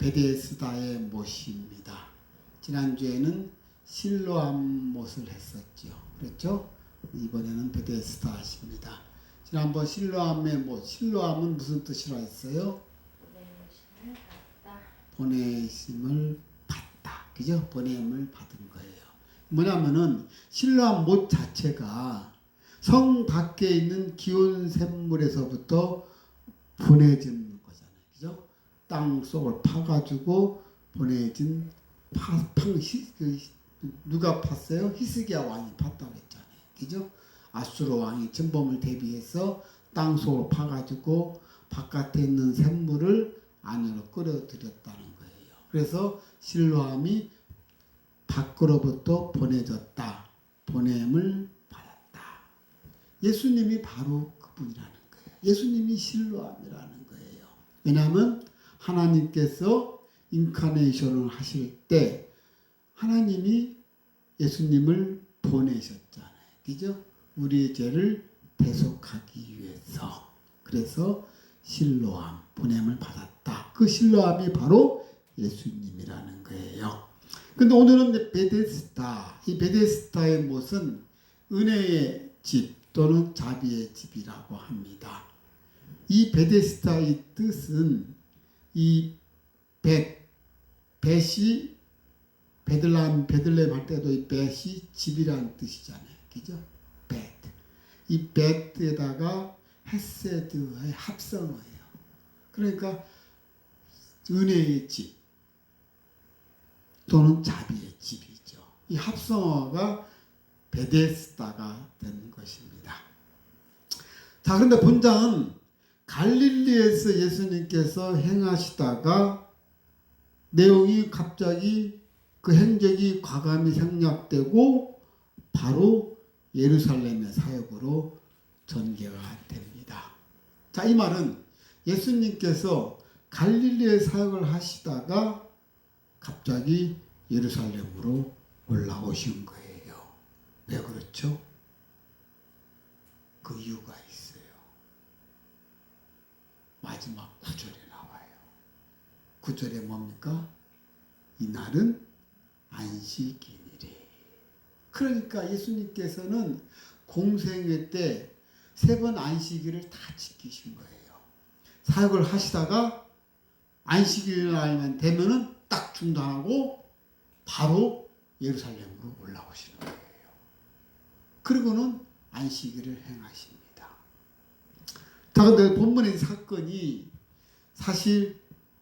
베데스다의 못입니다. 지난주에는 실로암 못을 했었죠. 그렇죠? 이번에는 베데스다십니다. 지난번 실로암의 못, 실로암은 무슨 뜻이라 했어요? 보내심을 받다. 그죠? 보냄을 받은 거예요. 뭐냐면은 실로암 못 자체가 성 밖에 있는 기온 샘물에서부터 보내진 거잖아요. 그죠? 땅 속을 파가지고 보내진 누가 팠어요? 히스기야 왕이 팠다고 했잖아요. 그죠? 아수르 왕이 전범을 대비해서 땅 속을 파가지고 바깥에 있는 샘물을 안으로 끌어들였다는 거예요. 그래서 실로암이 밖으로부터 보내졌다. 보냄을 받았다. 예수님이 바로 그분이라는 거예요. 예수님이 실로암이라는 거예요. 왜냐하면 하나님께서 인카네이션을 하실 때 하나님이 예수님을 보내셨잖아요. 그죠? 우리의 죄를 대속하기 위해서. 그래서 실로암, 보냄을 받았다. 그 실로암이 바로 예수님이라는 거예요. 근데 오늘은 베데스다. 이 베데스다의 못은 은혜의 집 또는 자비의 집이라고 합니다. 이 베데스다의 뜻은 이 벳이 베들레헴 할 때도 이 벳이 집이라는 뜻이잖아요. 그죠? 벳. 이 벳에다가 헤세드의 합성어예요. 그러니까 은혜의 집 또는 자비의 집이죠. 이 합성어가 베데스다가 된 것입니다. 자, 그런데 본장은 갈릴리에서 예수님께서 행하시다가 내용이 갑자기 그 행적이 과감히 생략되고 바로 예루살렘의 사역으로 전개가 됩니다. 자, 이 말은 예수님께서 갈릴리의 사역을 하시다가 갑자기 예루살렘으로 올라오신 거예요. 왜 그렇죠? 그 이유가 있어요. 마지막 9절에 나와요. 9절에 뭡니까? 이날은 안식일이래. 그러니까 예수님께서는 공생애 때 3번 안식일을 다 지키신 거예요. 사역을 하시다가 안식일 날만 되면은 딱 중단하고 바로 예루살렘으로 올라오시는 거예요. 그리고는 안식일을 행하십니다. 자, 근데 본문의 사건이 사실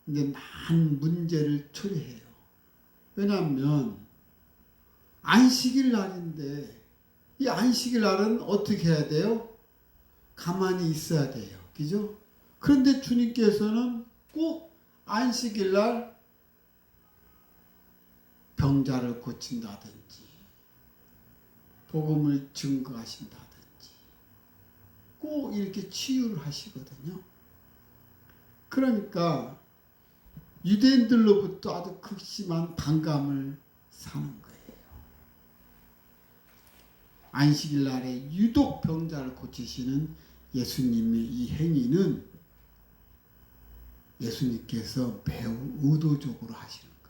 이제 많은 문제를 초래해요. 왜냐하면 안식일 날인데 이 안식일 날은 어떻게 해야 돼요? 가만히 있어야 돼요. 그죠? 그런데 주님께서는 꼭 안식일 날 병자를 고친다든지 복음을 증거하신다든지 꼭 이렇게 치유를 하시거든요. 그러니까 유대인들로부터 아주 극심한 반감을 사는 거예요. 안식일 날에 유독 병자를 고치시는 예수님의 이 행위는 예수님께서 매우 의도적으로 하시는 거예요.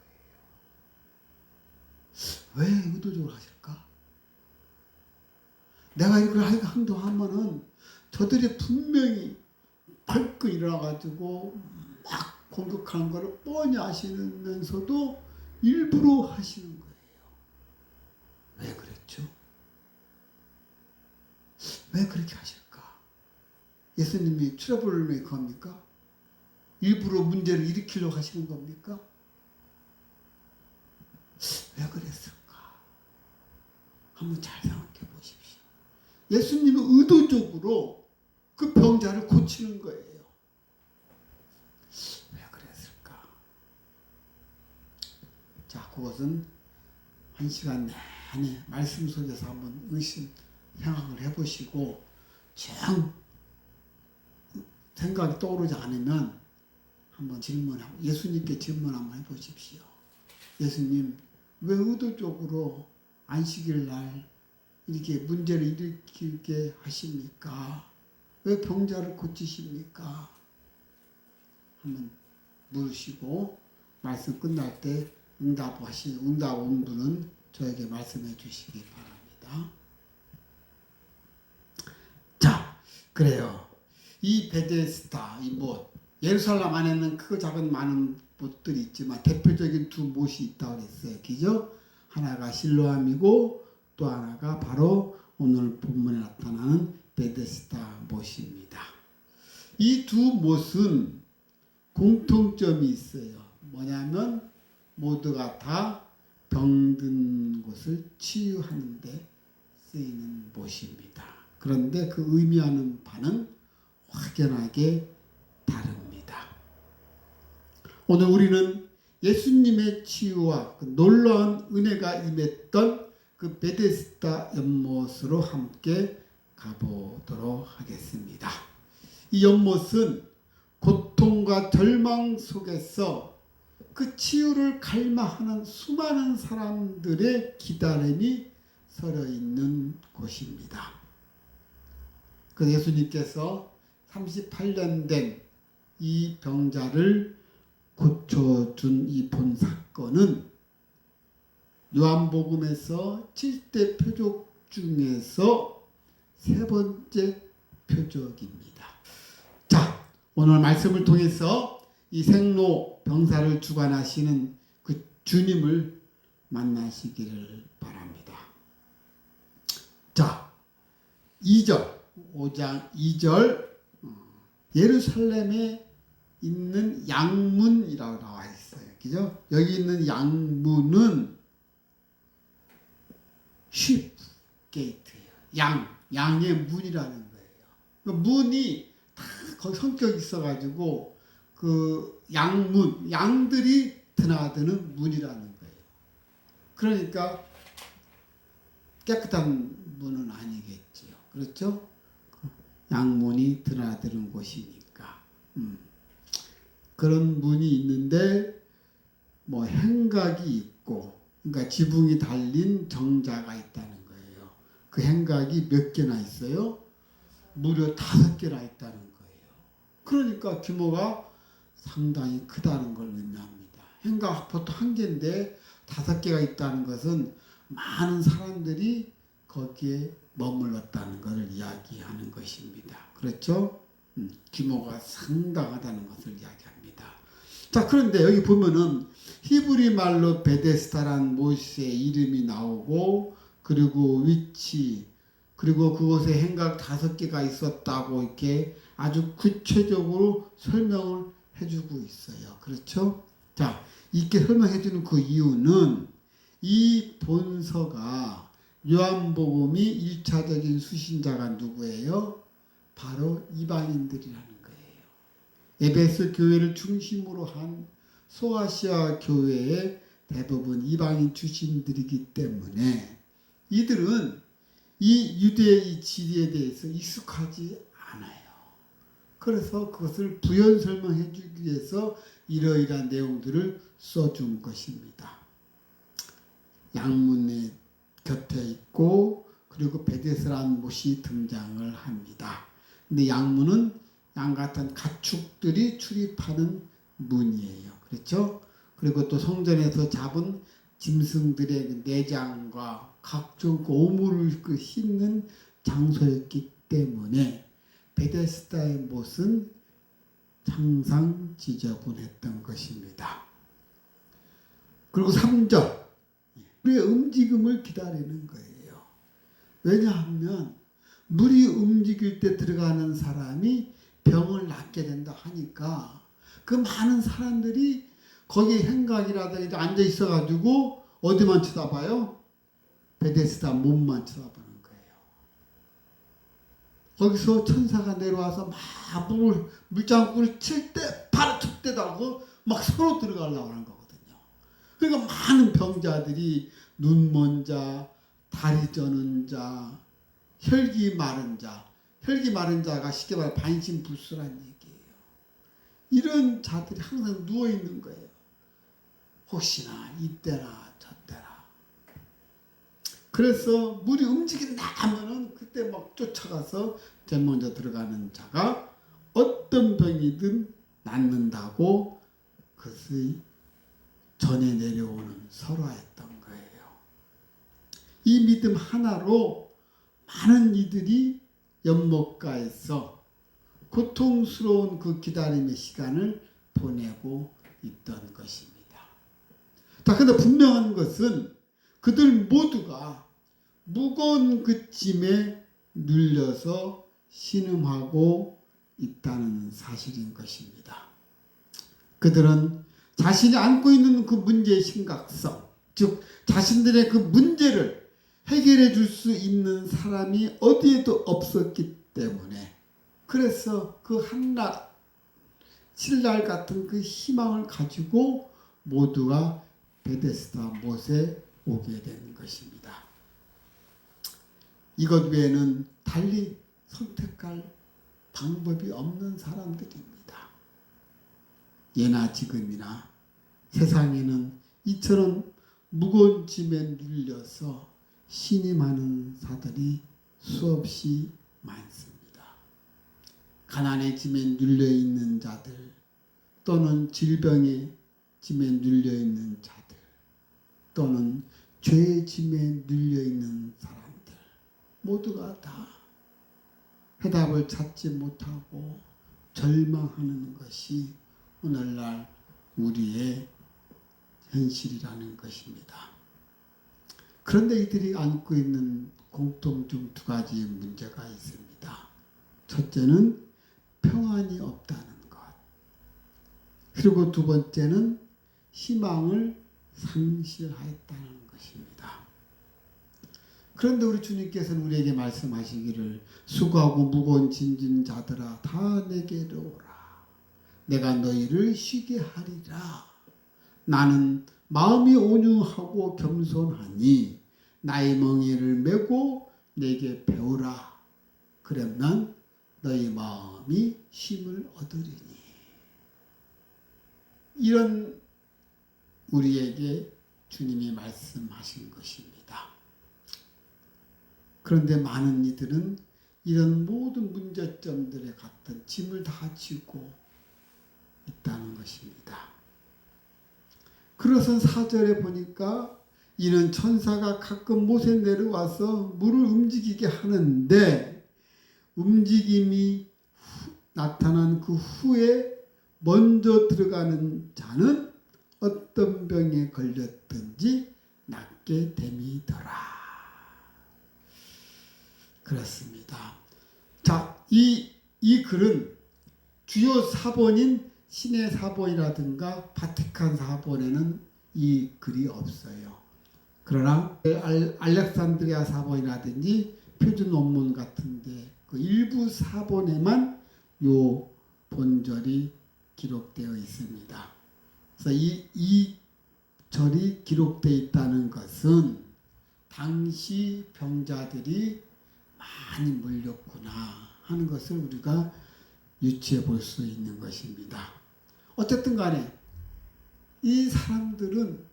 왜 의도적으로 하실까? 내가 이걸 행동하면은 저들이 분명히 벌컥 일어나가지고 막 공격하는 것을 뻔히 아시면서도 일부러 하시는 거예요. 왜 그랬죠? 왜 그렇게 하실까? 예수님이 트러블 메이커입니까? 일부러 문제를 일으키려고 하시는 겁니까? 왜 그랬을까? 한번 잘 생각해 보십시오. 예수님은 의도적으로 그 병자를 고치는 거예요. 왜 그랬을까? 자, 그것은 한 시간 내내 말씀 속에서 한번 생각을 해보시고 정 생각이 떠오르지 않으면 한번 질문하고 예수님께 질문 한번 해보십시오. 예수님, 왜 의도적으로 안식일 날 이렇게 문제를 일으키게 하십니까? 왜 병자를 고치십니까? 한번 물으시고 말씀 끝날 때 응답 온 분은 저에게 말씀해 주시기 바랍니다. 자, 그래요. 이 베데스다, 이 못, 예루살렘 안에는 크고 작은 많은 못들이 있지만 대표적인 두 못이 있다고 그랬어요. 그죠? 하나가 실로암이고 또 하나가 바로 오늘 본문에 나타나는 베데스다 못입니다. 이 두 못은 공통점이 있어요. 뭐냐면 모두가 다 병든 곳을 치유하는 데 쓰이는 못입니다. 그런데 그 의미하는 바는 확연하게 다릅니다. 오늘 우리는 예수님의 치유와 그 놀라운 은혜가 임했던 그 베데스다 연못으로 함께 가보도록 하겠습니다. 이 연못은 고통과 절망 속에서 그 치유를 갈망하는 수많은 사람들의 기다림이 서려 있는 곳입니다. 그 예수님께서 38년 된 이 병자를 고쳐준 이 본 사건은 요한복음에서 7대 표적 중에서 3번째 표적입니다. 자, 오늘 말씀을 통해서 이 생로 병사를 주관하시는 그 주님을 만나시기를 바랍니다. 자, 2절, 5장 2절, 예루살렘에 있는 양문이라고 나와 있어요. 그죠? 여기 있는 양문은 sheep gate예요. 양의 문이라는 거예요. 그 문이 다 거기 성격이 있어가지고 그 양문, 양들이 드나드는 문이라는 거예요. 그러니까 깨끗한 문은 아니겠지요. 그렇죠? 양문이 드나드는 곳이니까. 그런 문이 있는데 뭐 행각이 있고, 그러니까 지붕이 달린 정자가 있다는 거예요. 그 행각이 몇 개나 있어요? 무려 5개나 있다는 거예요. 그러니까 규모가 상당히 크다는 걸 의미합니다. 행각 보통 1개인데 5개가 있다는 것은 많은 사람들이 거기에 머물렀다는 것을 이야기하는 것입니다. 그렇죠? 규모가 상당하다는 것을 이야기합니다. 자, 그런데 여기 보면은 히브리 말로 베데스다라는 못의 이름이 나오고, 그리고 위치, 그리고 그곳에 행각 5개가 있었다고 이렇게 아주 구체적으로 설명을 해주고 있어요. 그렇죠? 자, 이렇게 설명해주는 그 이유는 이 본서가 요한복음이 1차적인 수신자가 누구예요? 바로 이방인들이라는 거예요. 에베소 교회를 중심으로 한 소아시아 교회의 대부분 이방인 출신들이기 때문에 이들은 이 유대의 진리에 대해서 익숙하지 않아요. 그래서 그것을 부연 설명해 주기 위해서 이러이러한 내용들을 써준 것입니다. 양문의 곁에 있고, 그리고 베데스라는 못이 등장을 합니다. 근데 양문은 양 같은 가축들이 출입하는 문이에요. 그렇죠? 그리고 또 성전에서 잡은 짐승들의 내장과 각종 오물을 씻는 장소였기 때문에 베데스다의 못은 항상 지저분했던 것입니다. 그리고 3절, 우리의 움직임을 기다리는 거예요. 왜냐하면 물이 움직일 때 들어가는 사람이 병을 낫게 된다 하니까 그 많은 사람들이 거기 행각이라든지 앉아 있어가지고 어디만 쳐다봐요? 베데스다 몸만 쳐다보는 거예요. 거기서 천사가 내려와서 막 물장구를 칠 때 바로 툭대다고 막 서로 들어가려고 하는 거거든요. 그러니까 많은 병자들이 눈 먼 자, 다리 저는 자, 혈기 마른 자가 쉽게 말해 반신불수란 얘기예요. 이런 자들이 항상 누워 있는 거예요. 혹시나 이때나 저때나. 그래서 물이 움직인다 하면은 그때 막 쫓아가서 제일 먼저 들어가는 자가 어떤 병이든 낫는다고 그것이 전해 내려오는 설화였던 거예요. 이 믿음 하나로 많은 이들이 연못가에서 고통스러운 그 기다림의 시간을 보내고 있던 것입니다. 자, 근데 분명한 것은 그들 모두가 무거운 그 짐에 눌려서 신음하고 있다는 사실인 것입니다. 그들은 자신이 안고 있는 그 문제의 심각성, 즉 자신들의 그 문제를 해결해 줄 수 있는 사람이 어디에도 없었기 때문에, 그래서 그 한낮 신랄 같은 그 희망을 가지고 모두가 베데스다 못에 오게 된 것입니다. 이것 외에는 달리 선택할 방법이 없는 사람들입니다. 예나 지금이나 세상에는 이처럼 무거운 짐에 눌려서 신임하는 자들이 수없이 많습니다. 가난의 짐에 눌려있는 자들, 또는 질병의 짐에 눌려있는 자들, 또는 죄의 짐에 눌려있는 사람들, 모두가 다 해답을 찾지 못하고 절망하는 것이 오늘날 우리의 현실이라는 것입니다. 그런데 이들이 안고 있는 공통점 2가지 문제가 있습니다. 첫째는 평안이 없다는 것. 그리고 2번째는 희망을 상실하였다는 것입니다. 그런데 우리 주님께서는 우리에게 말씀하시기를 수고하고 무거운 짐진 자들아 다 내게로 오라. 내가 너희를 쉬게 하리라. 나는 마음이 온유하고 겸손하니 나의 멍에를 메고 내게 배우라. 그러면 너희 마음이 쉼을 얻으리니. 이런 우리에게 주님이 말씀하신 것입니다. 그런데 많은 이들은 이런 모든 문제점들에 같은 짐을 다 지고 있다는 것입니다. 그래서 4절에 보니까 이는 천사가 가끔 못에 내려와서 물을 움직이게 하는데 움직임이 나타난 그 후에 먼저 들어가는 자는 어떤 병에 걸렸든지 낫게 됨이더라. 그렇습니다. 자, 이 글은 주요 사본인 신의 사본이라든가 바티칸 사본에는 이 글이 없어요. 그러나 알렉산드리아 사본이라든지 표준 원문 같은데 그 일부 사본에만 요 본절이 기록되어 있습니다. 그래서 이 절이 기록되어 있다는 것은 당시 병자들이 많이 몰렸구나 하는 것을 우리가 유추해 볼 수 있는 것입니다. 어쨌든 간에 이 사람들은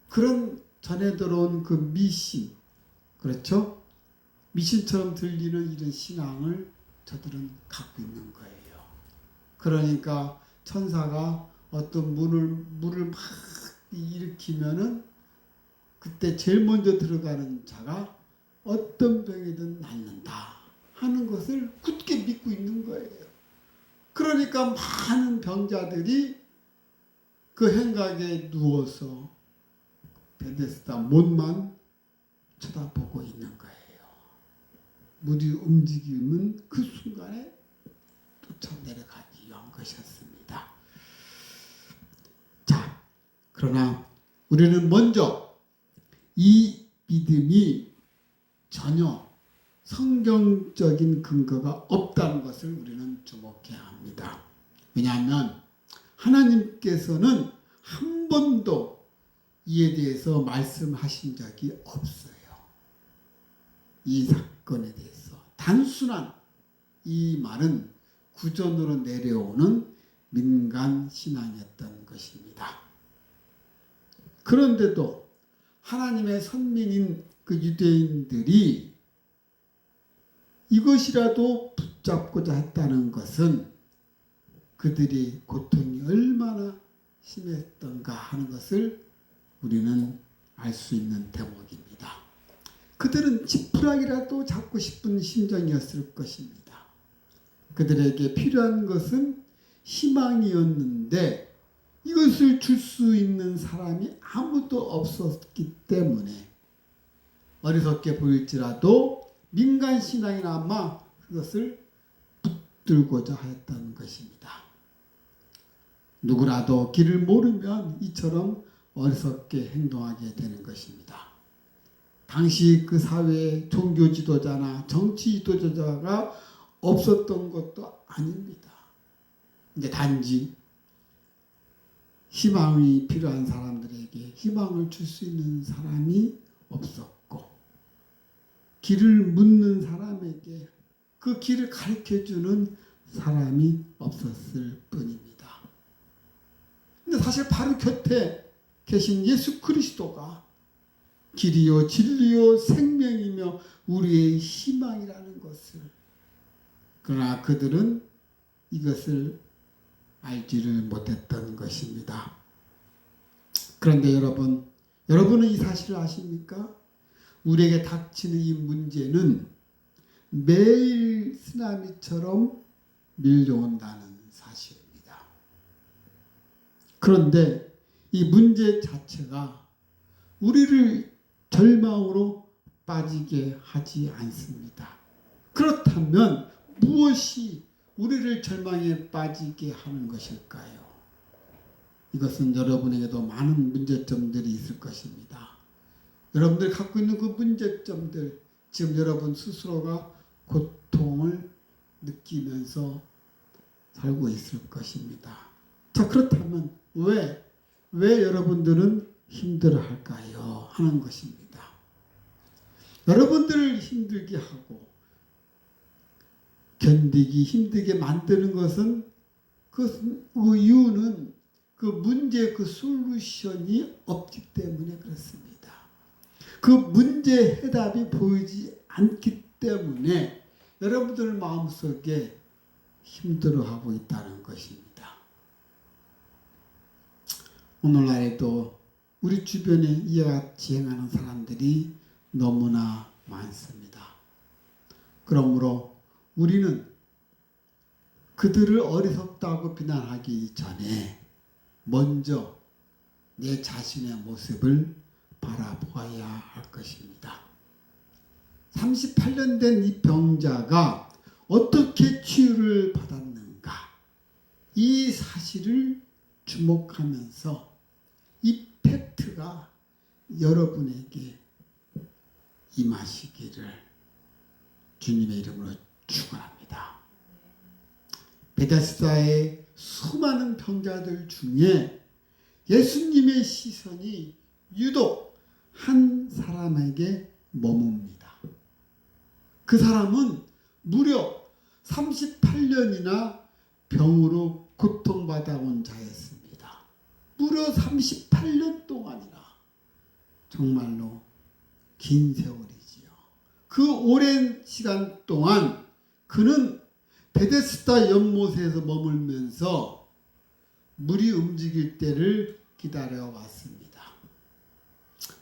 그런 전에 들어온 그 미신, 그렇죠? 미신처럼 들리는 이런 신앙을 저들은 갖고 있는 거예요. 그러니까 천사가 어떤 물을 막 일으키면은 그때 제일 먼저 들어가는 자가 어떤 병이든 낫는다 하는 것을 굳게 믿고 있는 거예요. 그러니까 많은 병자들이 그 행각에 누워서 베데스다 못만 쳐다보고 있는 거예요. 물이 움직이면 그 순간에 쫓아 내려가기 위한 것이었습니다. 자, 그러나 우리는 먼저 이 믿음이 전혀 성경적인 근거가 없다는 것을 우리는 주목해야 합니다. 왜냐하면 하나님께서는 한 번도 이에 대해서 말씀하신 적이 없어요. 이 사건에 대해서 단순한 이 말은 구전으로 내려오는 민간 신앙이었던 것입니다. 그런데도 하나님의 선민인 그 유대인들이 이것이라도 붙잡고자 했다는 것은 그들이 고통이 얼마나 심했던가 하는 것을 우리는 알 수 있는 대목입니다. 그들은 지푸라기라도 잡고 싶은 심정이었을 것입니다. 그들에게 필요한 것은 희망이었는데 이것을 줄 수 있는 사람이 아무도 없었기 때문에 어리석게 보일지라도 민간신앙이나마 그것을 붙들고자 하였던 것입니다. 누구라도 길을 모르면 이처럼 어리석게 행동하게 되는 것입니다. 당시 그 사회에 종교 지도자나 정치 지도자가 없었던 것도 아닙니다. 근데 단지 희망이 필요한 사람들에게 희망을 줄 수 있는 사람이 없었고 길을 묻는 사람에게 그 길을 가르쳐주는 사람이 없었을 뿐입니다. 근데 사실 바로 곁에 계신 예수 그리스도가 길이요 진리요 생명이며 우리의 희망이라는 것을, 그러나 그들은 이것을 알지를 못했던 것입니다. 그런데 여러분은 이 사실을 아십니까? 우리에게 닥치는 이 문제는 매일 쓰나미처럼 밀려온다는 사실입니다. 그런데 이 문제 자체가 우리를 절망으로 빠지게 하지 않습니다. 그렇다면 무엇이 우리를 절망에 빠지게 하는 것일까요? 이것은 여러분에게도 많은 문제점들이 있을 것입니다. 여러분들이 갖고 있는 그 문제점들, 지금 여러분 스스로가 고통을 느끼면서 살고 있을 것입니다. 자, 그렇다면 왜 여러분들은 힘들어할까요? 하는 것입니다. 여러분들을 힘들게 하고 견디기 힘들게 만드는 것은 그 이유는 그 문제 그 솔루션이 없기 때문에 그렇습니다. 그 문제 해답이 보이지 않기 때문에 여러분들 마음속에 힘들어하고 있다는 것입니다. 오늘날에도 우리 주변에 이와 같이 행하는 사람들이 너무나 많습니다. 그러므로 우리는 그들을 어리석다고 비난하기 전에 먼저 내 자신의 모습을 바라보아야 할 것입니다. 38년 된 이 병자가 어떻게 치유를 받았는가? 이 사실을 주목하면서 이 팩트가 여러분에게 임하시기를 주님의 이름으로 축원합니다. 베데스다의 수많은 병자들 중에 예수님의 시선이 유독 한 사람에게 머뭅니다. 그 사람은 무려 38년이나 병으로 고통받아온 자였습니다. 무려 38년 동안이나 정말로 긴 세월이지요. 그 오랜 시간 동안 그는 베데스다 연못에서 머물면서 물이 움직일 때를 기다려 왔습니다.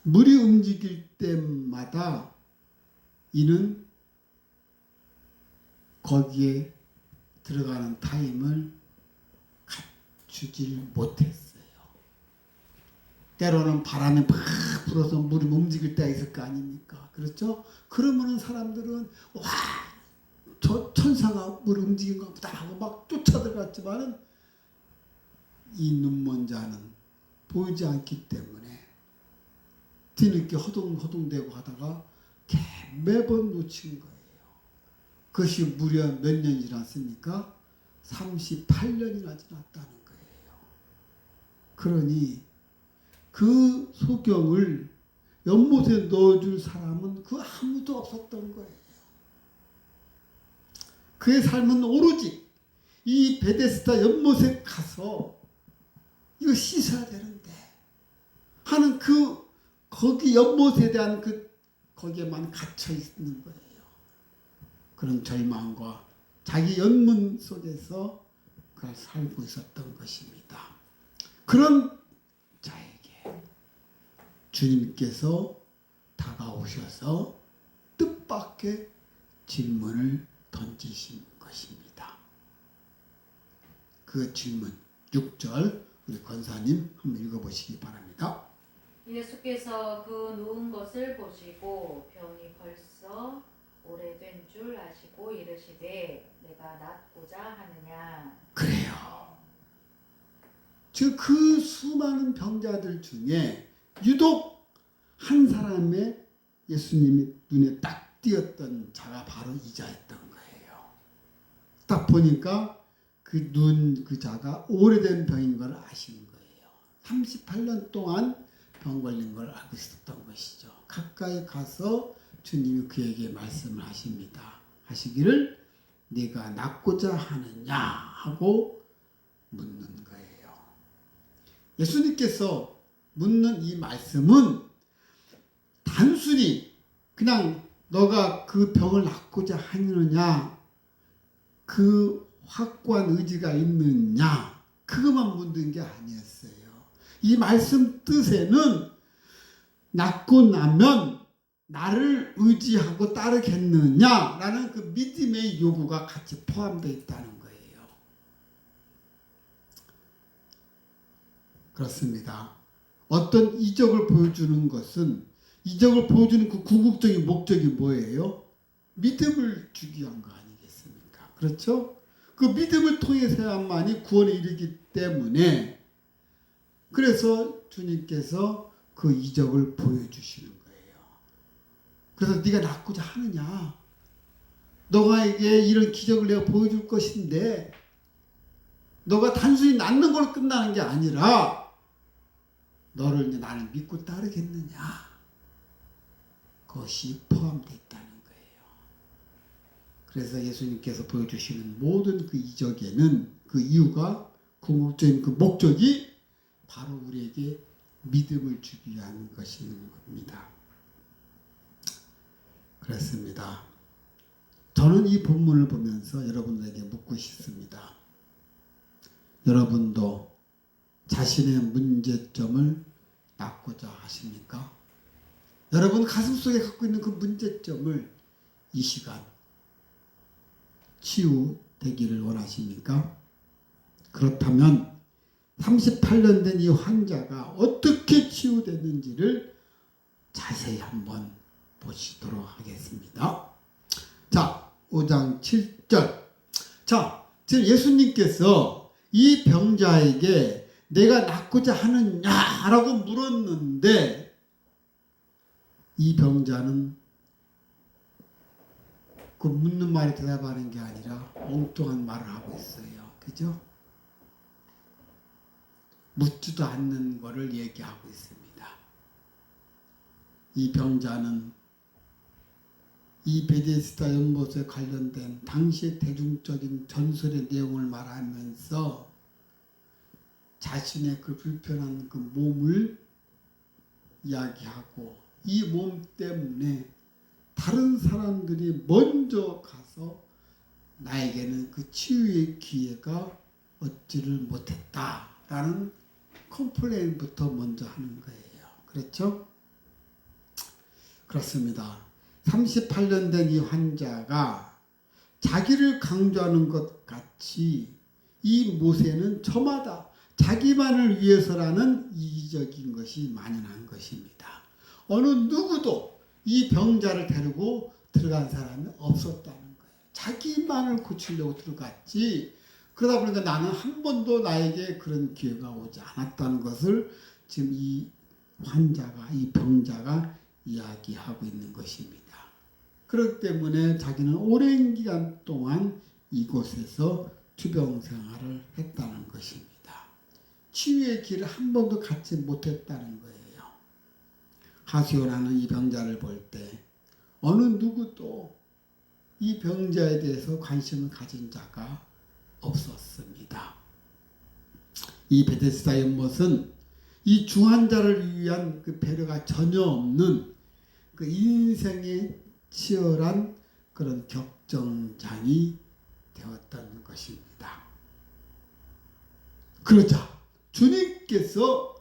물이 움직일 때마다 이는 거기에 들어가는 타임을 갖추질 못했어요. 때로는 바람이 막 불어서 물이 움직일 때가 있을 거 아닙니까? 그렇죠? 그러면은 사람들은 와, 저 천사가 물 움직인 것 보다 하고 막 쫓아들어갔지만은 이 눈먼 자는 보이지 않기 때문에 뒤늦게 허둥허둥대고 하다가 매번 놓친 거예요. 그것이 무려 몇 년이 지났습니까? 38년이나 지났다는 거예요. 그러니 그 소경을 연못에 넣어줄 사람은 그 아무도 없었던 거예요. 그의 삶은 오로지 이 베데스다 연못에 가서 이거 씻어야 되는데 하는 거기 연못에 대한 거기에만 갇혀 있는 거예요. 그런 절망과 자기 연문 속에서 그걸 살고 있었던 것입니다. 그런 자에게 주님께서 다가오셔서 뜻밖의 질문을 던지신 것입니다. 그 질문 6절 우리 권사님 한번 읽어보시기 바랍니다. 예수께서 그 누운 것을 보시고 병이 벌써 오래된 줄 아시고 이르시되 내가 낫고자 하느냐. 그래요. 즉 그 수많은 병자들 중에 유독 한 사람의 예수님이 눈에 딱 띄었던 자가 바로 이 자였던 거예요. 딱 보니까 그 자가 오래된 병인 걸 아시는 거예요. 38년 동안 병 걸린 걸 알고 있었던 것이죠. 가까이 가서 주님이 그에게 말씀을 하십니다. 하시기를 네가 낫고자 하느냐 하고 묻는 거예요. 예수님께서 묻는 이 말씀은 단순히 그냥 너가 그 병을 낫고자 하느냐 그 확고한 의지가 있느냐 그것만 묻는 게 아니었어요. 이 말씀 뜻에는 낫고 나면 나를 의지하고 따르겠느냐라는 그 믿음의 요구가 같이 포함되어 있다는 거예요. 그렇습니다. 어떤 이적을 보여주는 것은 이적을 보여주는 그 궁극적인 목적이 뭐예요? 믿음을 주기 위한 거 아니겠습니까? 그렇죠? 그 믿음을 통해서야만이 구원에 이르기 때문에 그래서 주님께서 그 이적을 보여주시는 거예요. 그래서 네가 낫고자 하느냐? 너가에게 이런 기적을 내가 보여줄 것인데 너가 단순히 낫는 걸로 끝나는 게 아니라 너를 이제 나를 믿고 따르겠느냐? 그것이 포함되어 있다는 거예요. 그래서 예수님께서 보여주시는 모든 그 이적에는 그 이유가 궁극적인 그 목적이 바로 우리에게 믿음을 주기 위한 것입니다. 그렇습니다. 저는 이 본문을 보면서 여러분들에게 묻고 싶습니다. 여러분도 자신의 문제점을 낫고자 하십니까? 여러분 가슴속에 갖고 있는 그 문제점을 이 시간 치유되기를 원하십니까? 그렇다면 38년 된 이 환자가 어떻게 치유됐는지를 자세히 한번 보시도록 하겠습니다. 자, 5장 7절. 자, 지금 예수님께서 이 병자에게 내가 낫고자 하느냐라고 물었는데 이 병자는 그 묻는 말에 대답하는 게 아니라 엉뚱한 말을 하고 있어요. 그죠? 묻지도 않는 것을 얘기하고 있습니다. 이 병자는 이 베데스다 연못에 관련된 당시의 대중적인 전설의 내용을 말하면서 자신의 그 불편한 그 몸을 이야기하고 이 몸 때문에 다른 사람들이 먼저 가서 나에게는 그 치유의 기회가 얻지를 못했다라는 컴플레인부터 먼저 하는 거예요. 그렇죠? 그렇습니다. 38년 된 이 환자가 자기를 강조하는 것 같이 이 모세는 저마다 자기만을 위해서라는 이기적인 것이 만연한 것입니다. 어느 누구도 이 병자를 데리고 들어간 사람이 없었다는 거예요. 자기만을 고치려고 들어갔지. 그러다 보니까 나는 한 번도 나에게 그런 기회가 오지 않았다는 것을 지금 이 환자가, 이 병자가 이야기하고 있는 것입니다. 그렇기 때문에 자기는 오랜 기간 동안 이곳에서 투병 생활을 했다는 것입니다. 치유의 길을 한 번도 갖지 못했다는 거예요. 하수요라는 이 병자를 볼 때 어느 누구도 이 병자에 대해서 관심을 가진 자가 없었습니다. 이 베데스다 연못은 이 중환자를 위한 그 배려가 전혀 없는 그 인생의 치열한 그런 격정장이 되었다는 것입니다. 그러자 주님께서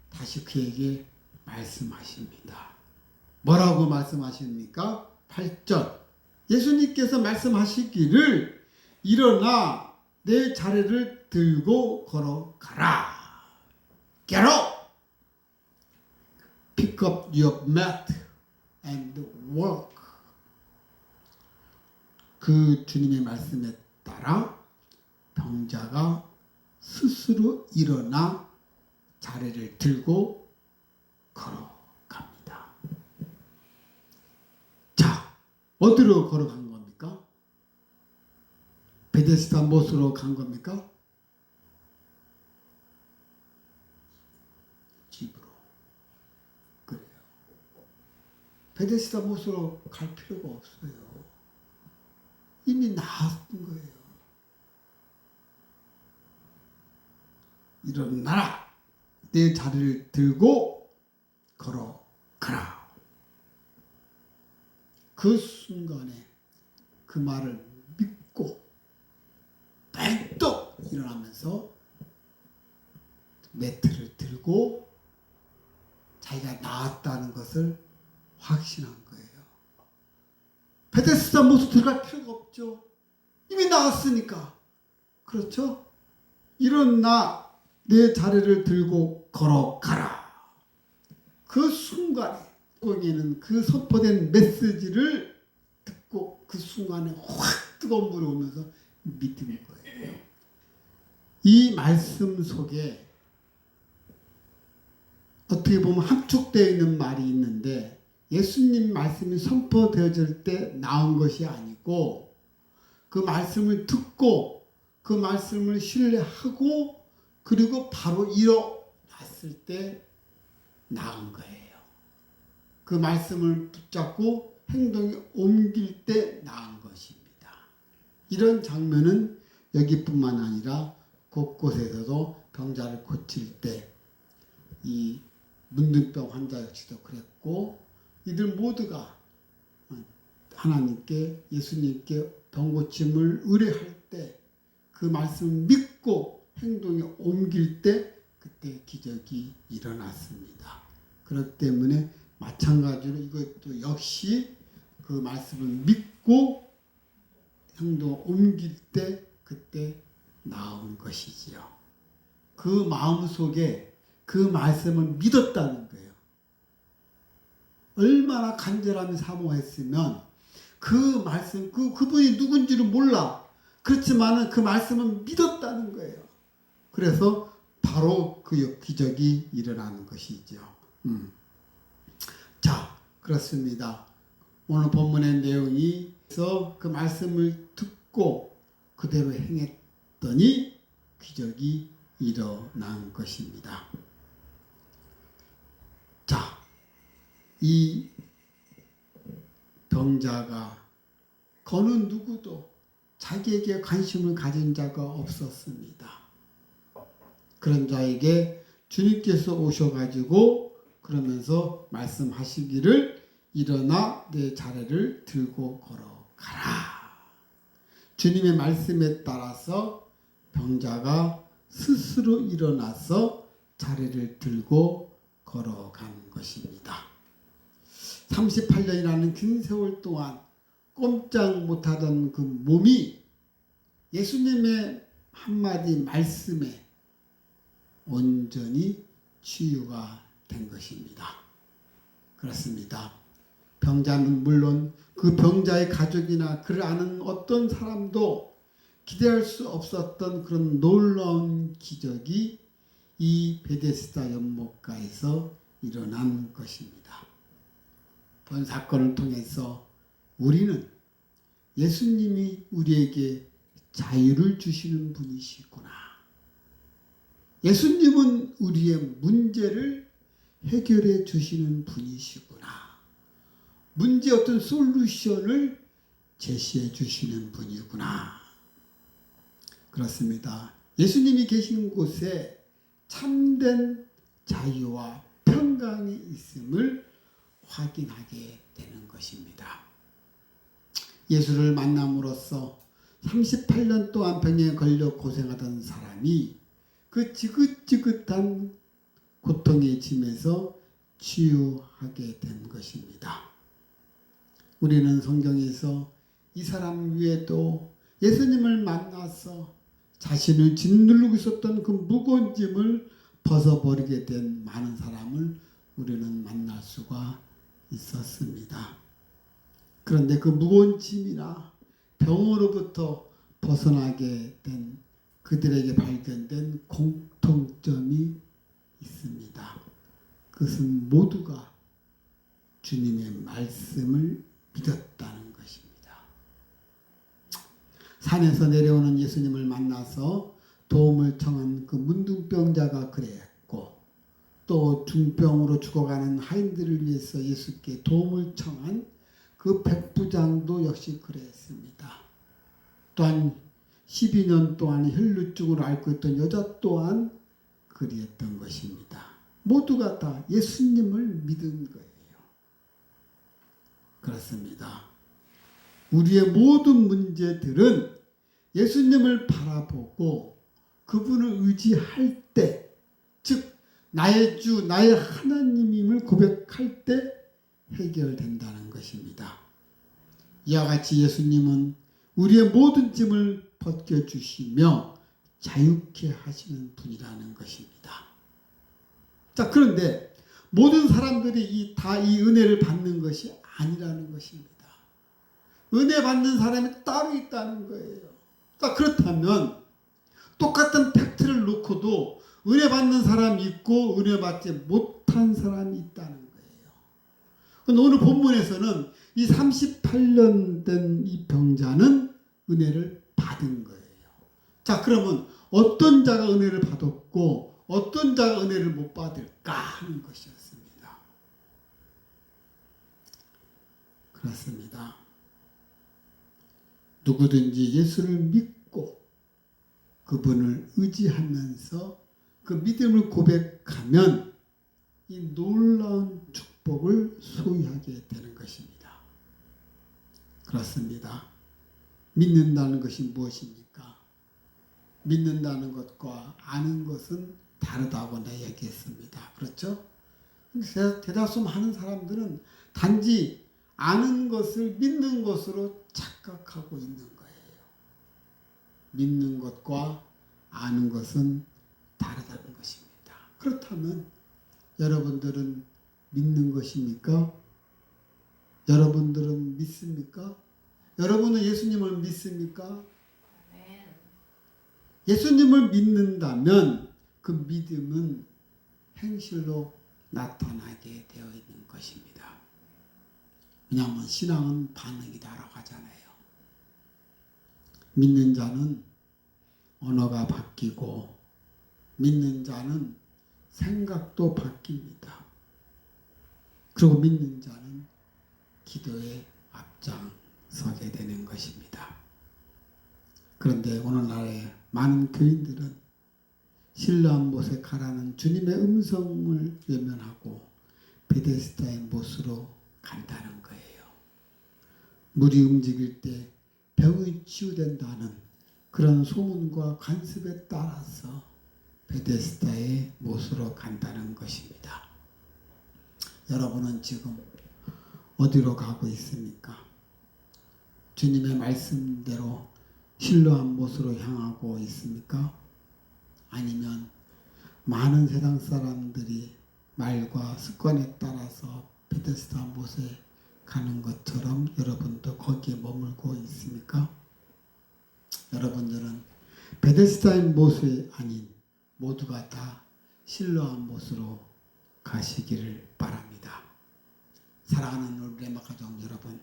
다시 그에게 말씀하십니다. 뭐라고 말씀하십니까? 8절. 예수님께서 말씀하시기를 일어나 내 자리를 들고 걸어가라. Get up! Pick up your mat and walk. 그 주님의 말씀에 따라 병자가 스스로 일어나 자리를 들고 걸어갑니다. 자, 어디로 걸어간 겁니까? 베데스다 못으로 간 겁니까? 집으로. 그래요. 베데스다 못으로 갈 필요가 없어요. 이미 나았던 거예요. 일어나라. 내 자리를 들고 걸어가라. 그 순간에 그 말을 믿고 벨떡 일어나면서 매트를 들고 자기가 나았다는 것을 확신한 거예요. 베데스다 못으로 들어갈 필요가 없죠. 이미 나왔으니까. 그렇죠? 일어나 내 자리를 들고 걸어가라. 그 순간에 공에는 그 선포된 메시지를 듣고 그 순간에 확 뜨거운 물이 오면서 믿는 거예요. 이 말씀 속에 어떻게 보면 함축되어 있는 말이 있는데 예수님 말씀이 선포되어질 때 나온 것이 아니고 그 말씀을 듣고 그 말씀을 신뢰하고 그리고 바로 일어났을 때 나은 거예요. 그 말씀을 붙잡고 행동에 옮길 때 나은 것입니다. 이런 장면은 여기뿐만 아니라 곳곳에서도 병자를 고칠 때 이 문둥병 환자 역시도 그랬고 이들 모두가 하나님께 예수님께 병 고침을 의뢰할 때 그 말씀을 믿고 행동에 옮길 때 그때 기적이 일어났습니다. 그렇기 때문에 마찬가지로 이것도 역시 그 말씀을 믿고 행동에 옮길 때 그때 나온 것이지요. 그 마음 속에 그 말씀을 믿었다는 거예요. 얼마나 간절함이 사모했으면 그 말씀, 그분이 누군지를 몰라. 그렇지만은 그 말씀은 믿었다는 거예요. 그래서 바로 그 기적이 일어나는 것이죠. 자, 그렇습니다. 오늘 본문의 내용이 그 말씀을 듣고 그대로 행했더니 기적이 일어난 것입니다. 자, 이 병자가 어느 누구도 자기에게 관심을 가진 자가 없었습니다. 그런 자에게 주님께서 오셔가지고 그러면서 말씀하시기를 일어나 내 자리를 들고 걸어가라. 주님의 말씀에 따라서 병자가 스스로 일어나서 자리를 들고 걸어간 것입니다. 38년이라는 긴 세월 동안 꼼짝 못하던 그 몸이 예수님의 한마디 말씀에 온전히 치유가 된 것입니다. 그렇습니다. 병자는 물론 그 병자의 가족이나 그를 아는 어떤 사람도 기대할 수 없었던 그런 놀라운 기적이 이 베데스다 연못가에서 일어난 것입니다. 본 사건을 통해서 우리는 예수님이 우리에게 자유를 주시는 분이시구나. 예수님은 우리의 문제를 해결해 주시는 분이시구나. 문제 어떤 솔루션을 제시해 주시는 분이구나. 그렇습니다. 예수님이 계신 곳에 참된 자유와 평강이 있음을 확인하게 되는 것입니다. 예수를 만남으로써 38년 동안 병에 걸려 고생하던 사람이 그 지긋지긋한 고통의 짐에서 치유하게 된 것입니다. 우리는 성경에서 이 사람 위에도 예수님을 만나서 자신을 짓누르고 있었던 그 무거운 짐을 벗어버리게 된 많은 사람을 우리는 만날 수가 있었습니다. 그런데 그 무거운 짐이나 병으로부터 벗어나게 된 그들에게 발견된 공통점이 있습니다. 그것은 모두가 주님의 말씀을 믿었다는 것입니다. 산에서 내려오는 예수님을 만나서 도움을 청한 그 문둥병자가 그랬고, 또 중병으로 죽어가는 하인들을 위해서 예수께 도움을 청한 그 백부장도 역시 그랬습니다. 또한 12년 동안 혈루증으로 앓고 있던 여자 또한 그리했던 것입니다. 모두가 다 예수님을 믿은 거예요. 그렇습니다. 우리의 모든 문제들은 예수님을 바라보고 그분을 의지할 때, 즉 나의 주, 나의 하나님임을 고백할 때 해결된다는 것입니다. 이와 같이 예수님은 우리의 모든 짐을 벗겨주시며 자유케 하시는 분이라는 것입니다. 자, 그런데 모든 사람들이 다 이 은혜를 받는 것이 아니라는 것입니다. 은혜 받는 사람이 따로 있다는 거예요. 자, 그렇다면 똑같은 팩트를 놓고도 은혜 받는 사람이 있고 은혜 받지 못한 사람이 있다는 거예요. 그런데 오늘 본문에서는 이 38년 된 이 병자는 은혜를 받은 거예요. 자, 그러면 어떤 자가 은혜를 받았고 어떤 자가 은혜를 못 받을까 하는 것이었습니다. 그렇습니다. 누구든지 예수를 믿고 그분을 의지하면서 그 믿음을 고백하면 이 놀라운 축복을 소유하게 되는 것입니다. 그렇습니다. 믿는다는 것이 무엇입니까? 믿는다는 것과 아는 것은 다르다고 내가 얘기했습니다. 그렇죠? 대다수 많은 사람들은 단지 아는 것을 믿는 것으로 착각하고 있는 거예요. 믿는 것과 아는 것은 다르다는 것입니다. 그렇다면 여러분들은 믿는 것입니까? 여러분들은 믿습니까? 여러분은 예수님을 믿습니까? 아멘. 예수님을 믿는다면 그 믿음은 행실로 나타나게 되어 있는 것입니다. 왜냐하면 신앙은 반응이다라고 하잖아요. 믿는 자는 언어가 바뀌고 믿는 자는 생각도 바뀝니다. 그리고 믿는 자는 기도에 앞장서게 되는 것입니다. 그런데 오늘날의 많은 교인들은 신라한 못에 가라는 주님의 음성을 외면하고 베데스다의 못으로 간다는 거예요. 물이 움직일 때 병이 치유된다는 그런 소문과 관습에 따라서 베데스다의 못으로 간다는 것입니다. 여러분은 지금 어디로 가고 있습니까? 주님의 말씀대로 실로암 못으로 향하고 있습니까? 아니면 많은 세상 사람들이 말과 습관에 따라서 베데스다 못에 가는 것처럼 여러분도 거기에 머물고 있습니까? 여러분들은 베데스다의 못이 아닌 모두가 다 실로암 못으로 가시기를 바랍니다. 사랑하는 우리 레마 가족 여러분,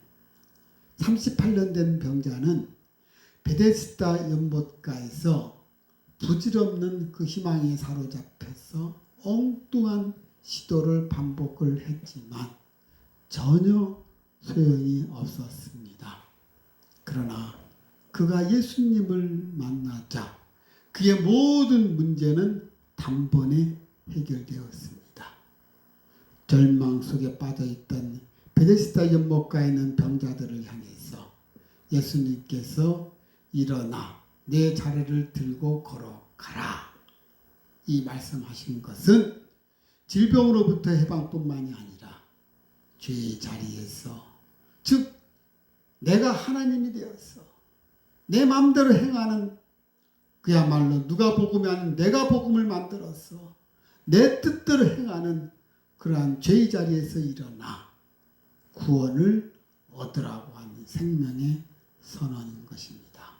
38년 된 병자는 베데스다 연못가에서 부질없는 그 희망에 사로잡혀서 엉뚱한 시도를 반복을 했지만 전혀 소용이 없었습니다. 그러나 그가 예수님을 만나자 그의 모든 문제는 단번에 해결되었습니다. 절망 속에 빠져있던 베데스다 연못가에 있는 병자들을 향해서 예수님께서 일어나 내 자리를 들고 걸어가라. 이 말씀하신 것은 질병으로부터 해방뿐만이 아니라 죄의 자리에서, 즉 내가 하나님이 되어서 내 마음대로 행하는, 그야말로 누가 복음이 아닌 내가 복음을 만들어서 내 뜻대로 행하는 그러한 죄의 자리에서 일어나 구원을 얻으라고 하는 생명의 선언인 것입니다.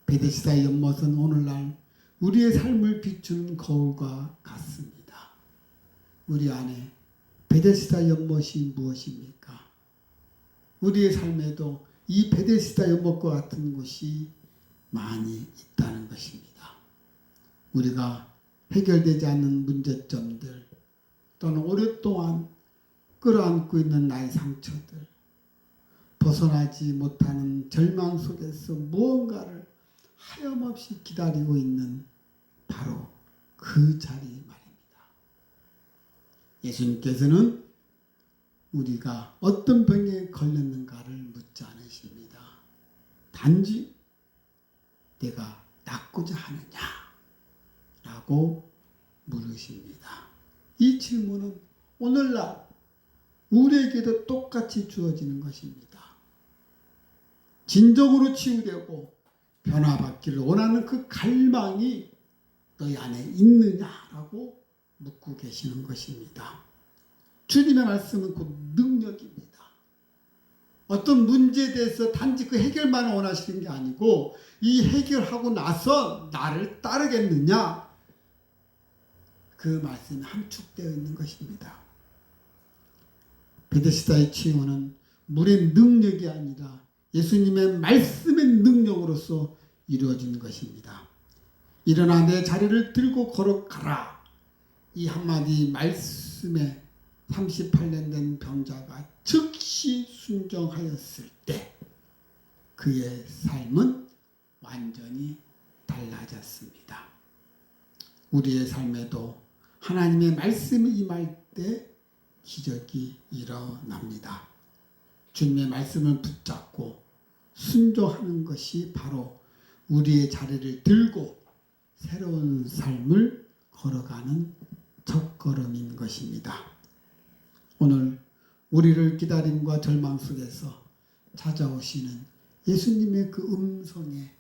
베데스다 연못은 오늘날 우리의 삶을 비추는 거울과 같습니다. 우리 안에 베데스다 연못이 무엇입니까? 우리의 삶에도 이 베데스다 연못과 같은 곳이 많이 있다는 것입니다. 우리가 해결되지 않는 문제점들 또는 오랫동안 끌어안고 있는 나의 상처들, 벗어나지 못하는 절망 속에서 무언가를 하염없이 기다리고 있는 바로 그 자리 말입니다. 예수님께서는 우리가 어떤 병에 걸렸는가를 묻지 않으십니다. 단지 내가 낫고자 하느냐 라고 물으십니다. 이 질문은 오늘날 우리에게도 똑같이 주어지는 것입니다. 진정으로 치유되고 변화받기를 원하는 그 갈망이 너희 안에 있느냐라고 묻고 계시는 것입니다. 주님의 말씀은 곧 능력입니다. 어떤 문제에 대해서 단지 그 해결만 원하시는 게 아니고 이 해결하고 나서 나를 따르겠느냐, 그 말씀이 함축되어 있는 것입니다. 베데스다의 치유는 물의 능력이 아니라 예수님의 말씀의 능력으로서 이루어진 것입니다. 일어나 내 자리를 들고 걸어가라. 이 한마디 말씀에 38년 된 병자가 즉시 순종하였을 때 그의 삶은 완전히 달라졌습니다. 우리의 삶에도 하나님의 말씀이 임할 때 기적이 일어납니다. 주님의 말씀을 붙잡고 순종하는 것이 바로 우리의 자리를 들고 새로운 삶을 걸어가는 첫걸음인 것입니다. 오늘 우리를 기다림과 절망 속에서 찾아오시는 예수님의 그 음성에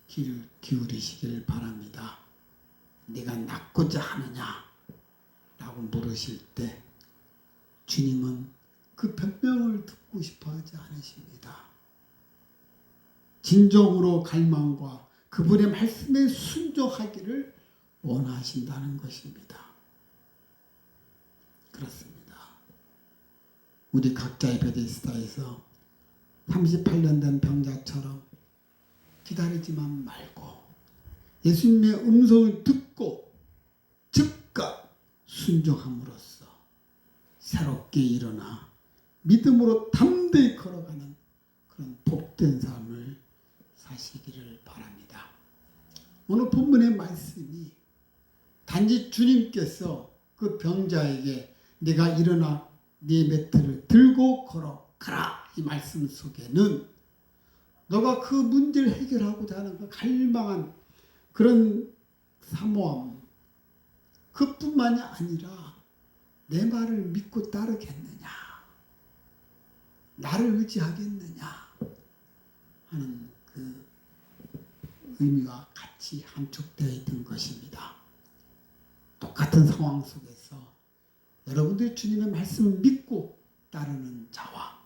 귀를 기울이시길 바랍니다. 네가 낫고자 하느냐? 라고 물으실 때 주님은 그 변명을 듣고 싶어 하지 않으십니다. 진정으로 갈망과 그분의 말씀에 순종하기를 원하신다는 것입니다. 그렇습니다. 우리 각자의 베데스다에서 38년 된 병자처럼 기다리지만 말고 예수님의 음성을 듣고 즉각 순종함으로써 새롭게 일어나 믿음으로 담대히 걸어가는 그런 복된 삶을 사시기를 바랍니다. 오늘 본문의 말씀이 단지 주님께서 그 병자에게 내가 일어나 네 매트를 들고 걸어가라 이 말씀 속에는 너가 그 문제를 해결하고자 하는 그 갈망한 그런 사모함 그뿐만이 아니라 내 말을 믿고 따르겠느냐 나를 의지하겠느냐 하는 그 의미와 같이 함축되어 있던 것입니다. 똑같은 상황 속에서 여러분들이 주님의 말씀을 믿고 따르는 자와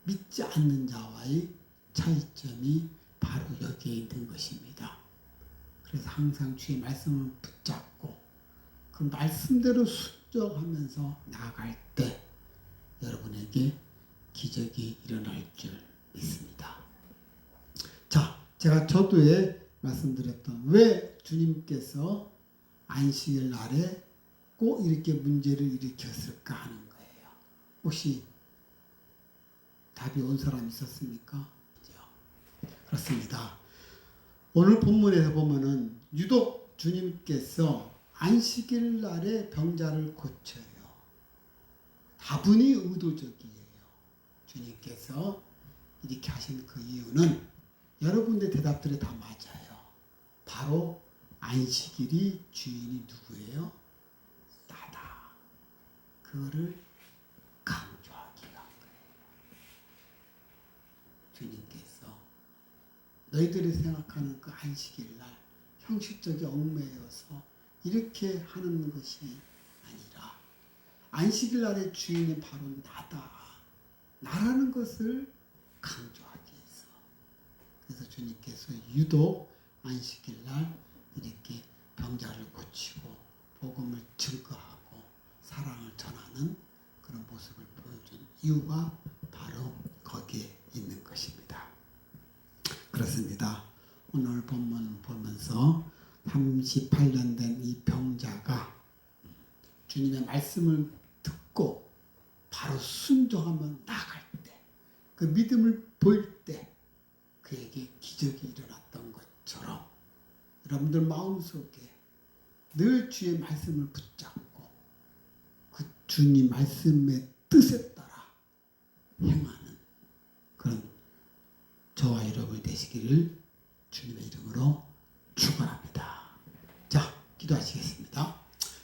믿지 않는 자와의 차이점이 바로 여기에 있는 것입니다. 그래서 항상 주의 말씀을 붙잡고 그 말씀대로 순종하면서 나아갈 때 여러분에게 기적이 일어날 줄 믿습니다. 자, 제가 저도에 말씀드렸던 왜 주님께서 안식일 날에 꼭 이렇게 문제를 일으켰을까 하는 거예요. 혹시 답이 온 사람 있었습니까? 그렇습니다. 오늘 본문에서 보면은 유독 주님께서 안식일 날에 병자를 고쳐요. 다분히 의도적이에요. 주님께서 이렇게 하신 그 이유는 여러분의 대답들이 다 맞아요. 바로 안식일이 주인이 누구예요? 나다. 그거를 강조하기 위한 거예요. 주님께서 너희들이 생각하는 그 안식일 날 형식적인 얽매여서 이렇게 하는 것이 아니라 안식일 날의 주인이 바로 나다. 나라는 것을 강조하기 위해서. 그래서 주님께서 유독 안식일 날 이렇게 병자를 고치고 복음을 증거하고 사랑을 전하는 그런 모습을 보여준 이유가 바로 거기에 있는 것입니다. 그렇습니다. 오늘 본문 보면서 38년 된 이 병자가 주님의 말씀을 듣고 바로 순종하면 나갈 때, 그 믿음을 보일 때 그에게 기적이 일어났던 것처럼 여러분들 마음속에 늘 주의 말씀을 붙잡고 그 주님 말씀의 뜻에 따라 행하는 그런 저와 여러분이 되시기를 주님의 이름으로 축원합니다. 자, 기도하시겠습니다.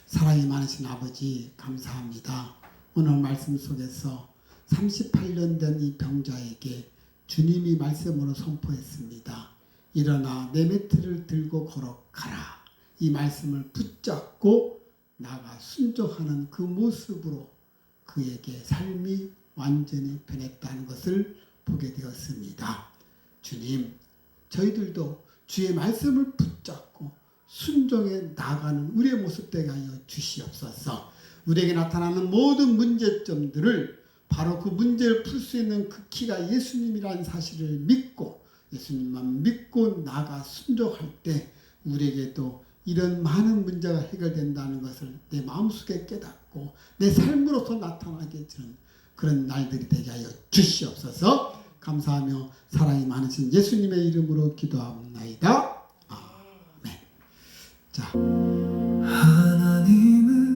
사랑이 많으신 아버지 감사합니다. 오늘 말씀 속에서 38년 된 이 병자에게 주님이 말씀으로 선포했습니다. 일어나 내 매트를 들고 걸어가라. 이 말씀을 붙잡고 나가 순종하는 그 모습으로 그에게 삶이 완전히 변했다는 것을 보게 되었습니다. 주님, 저희들도 주의 말씀을 붙잡고 순종해 나가는 우리의 모습 되게 하여 주시옵소서. 우리에게 나타나는 모든 문제점들을 바로 그 문제를 풀 수 있는 그 키가 예수님이라는 사실을 믿고 예수님만 믿고 나가 순종할 때 우리에게도 이런 많은 문제가 해결된다는 것을 내 마음속에 깨닫고 내 삶으로서 나타나게 되는 그런 날들이 되게 하여 주시옵소서. 감사하며 사랑이 많으신 예수님의 이름으로 기도합니다. 아멘. 자.